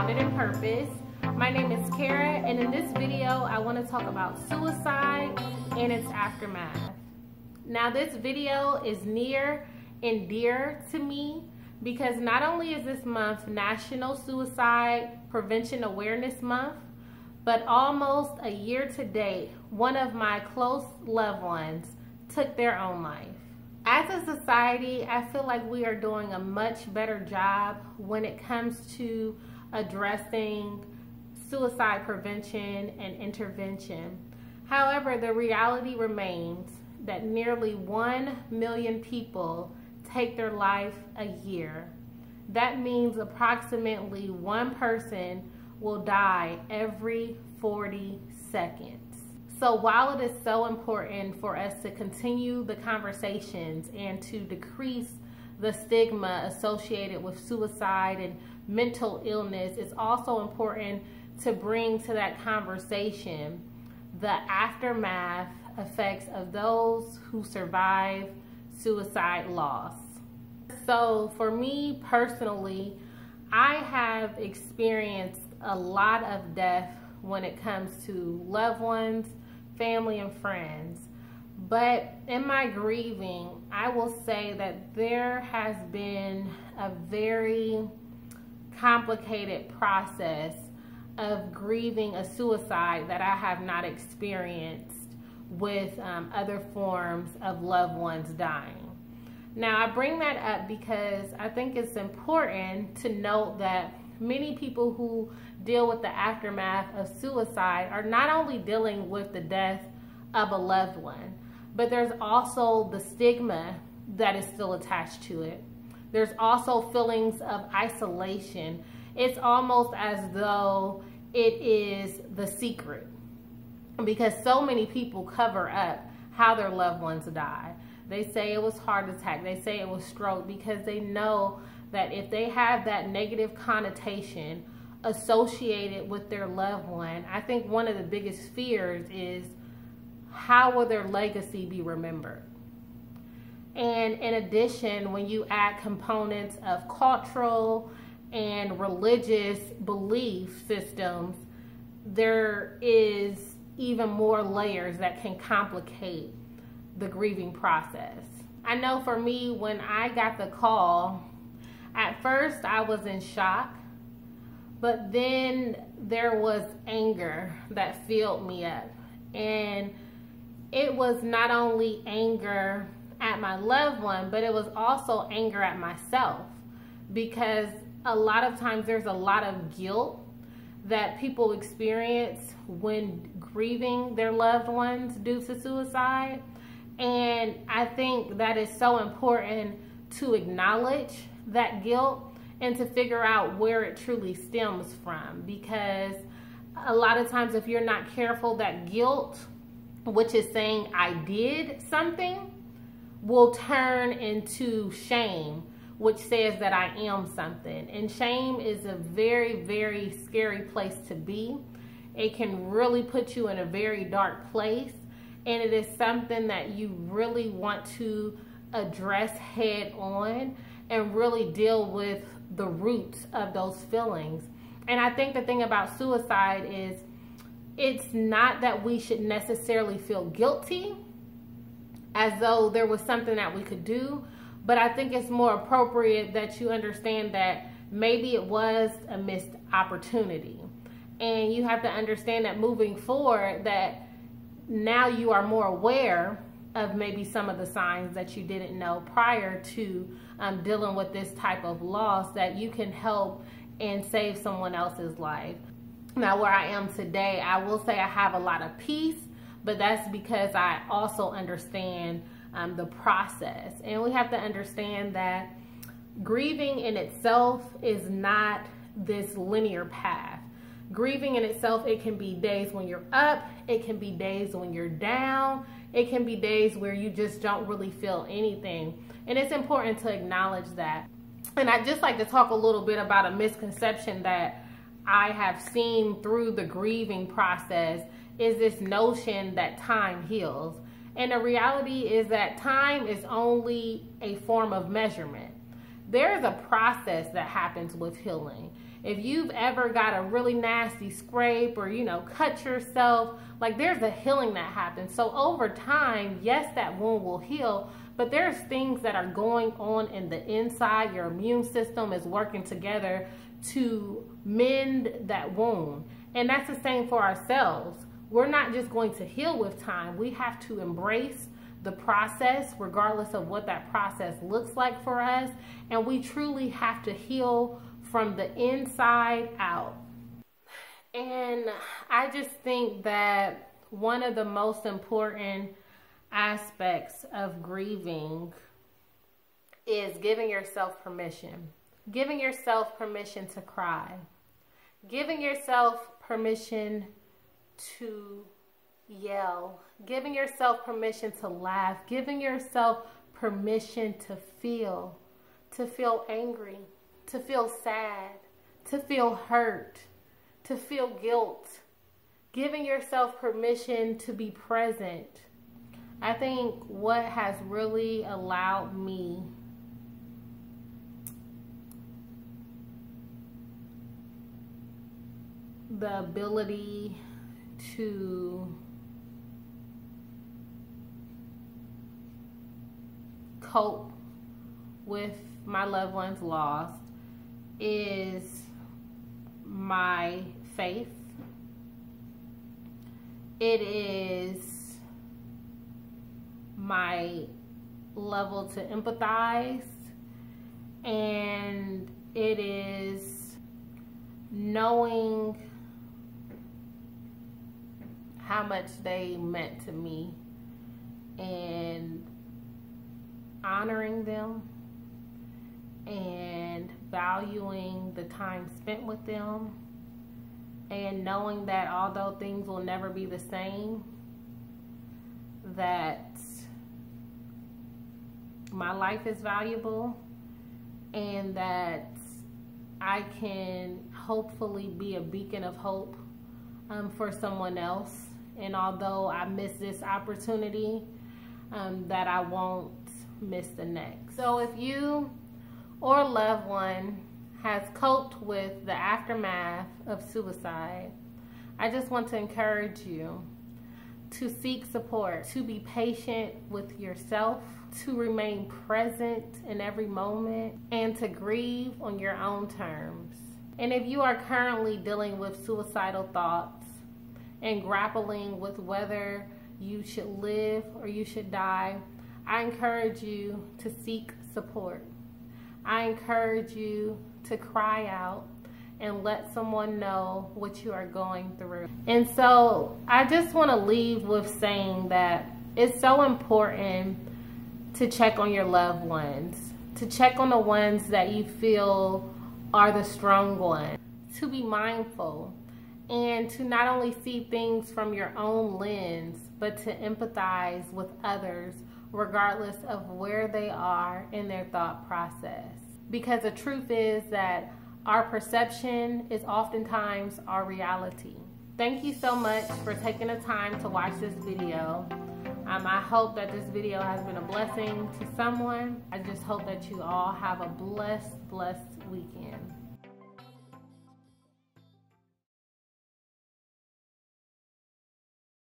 grounded in purpose. My name is Kara, and in this video I want to talk about suicide and its aftermath. Now this video is near and dear to me because not only is this month National Suicide Prevention Awareness Month, but almost a year to date, one of my close loved ones took their own life. As a society, I feel like we are doing a much better job when it comes to addressing suicide prevention and intervention. However, the reality remains that nearly 1 million people take their life a year. That means approximately one person will die every 40 seconds. So while it is so important for us to continue the conversations and to decrease the stigma associated with suicide and mental illness, it's also important to bring to that conversation the aftermath effects of those who survive suicide loss. So for me personally, I have experienced a lot of death when it comes to loved ones, family, and friends. But in my grieving, I will say that there has been a very complicated process of grieving a suicide that I have not experienced with other forms of loved ones dying. Now, I bring that up because I think it's important to note that many people who deal with the aftermath of suicide are not only dealing with the death of a loved one, but there's also the stigma that is still attached to it. There's also feelings of isolation. It's almost as though it is the secret because so many people cover up how their loved ones die. They say it was heart attack. They say it was stroke because they know that if they have that negative connotation associated with their loved one, I think one of the biggest fears is how will their legacy be remembered? And in addition, when you add components of cultural and religious belief systems, there is even more layers that can complicate the grieving process. I know for me, when I got the call, at first I was in shock, but then there was anger that filled me up. And it was not only anger at my loved one, but it was also anger at myself, because a lot of times there's a lot of guilt that people experience when grieving their loved ones due to suicide. And I think that is so important to acknowledge that guilt and to figure out where it truly stems from, because a lot of times if you're not careful, that guilt, which is saying I did something, will turn into shame, which says that I am something. And shame is a very, very scary place to be. It can really put you in a very dark place, and it is something that you really want to address head on and really deal with the roots of those feelings. And I think the thing about suicide is it's not that we should necessarily feel guilty as though there was something that we could do, but I think it's more appropriate that you understand that maybe it was a missed opportunity. And you have to understand that moving forward, that now you are more aware of maybe some of the signs that you didn't know prior to dealing with this type of loss, that you can help and save someone else's life. Now, where I am today, I will say I have a lot of peace, but that's because I also understand the process. And we have to understand that grieving in itself is not this linear path. Grieving in itself, it can be days when you're up, it can be days when you're down, it can be days where you just don't really feel anything. And it's important to acknowledge that. And I'd just like to talk a little bit about a misconception that I have seen through the grieving process, is this notion that time heals. And the reality is that time is only a form of measurement. there's a process that happens with healing. If you've ever got a really nasty scrape or, you know, cut yourself, like there's a healing that happens. So over time, yes, that wound will heal, but there's things that are going on in the inside. Your immune system is working together to mend that wound. And that's the same for ourselves. We're not just going to heal with time. We have to embrace the process, regardless of what that process looks like for us. And we truly have to heal from the inside out. And I just think that one of the most important aspects of grieving is giving yourself permission. Giving yourself permission to cry. Giving yourself permission to yell. Giving yourself permission to laugh. Giving yourself permission to feel angry, to feel sad, to feel hurt, to feel guilt. Giving yourself permission to be present. I think what has really allowed me the ability to cope with my loved ones lost is my faith. It is my level to empathize, and it is knowing how much they meant to me and honoring them and valuing the time spent with them, and knowing that although things will never be the same, that my life is valuable and that I can hopefully be a beacon of hope for someone else. And although I miss this opportunity, that I won't miss the next. So if you or a loved one has coped with the aftermath of suicide, I just want to encourage you to seek support, to be patient with yourself, to remain present in every moment, and to grieve on your own terms. And if you are currently dealing with suicidal thoughts and grappling with whether you should live or you should die, I encourage you to seek support. I encourage you to cry out and let someone know what you are going through. And so I just want to leave with saying that it's so important to check on your loved ones, to check on the ones that you feel are the strong ones, to be mindful, and to not only see things from your own lens, but to empathize with others regardless of where they are in their thought process. Because the truth is that our perception is oftentimes our reality. Thank you so much for taking the time to watch this video. I hope that this video has been a blessing to someone. I just hope that you all have a blessed weekend.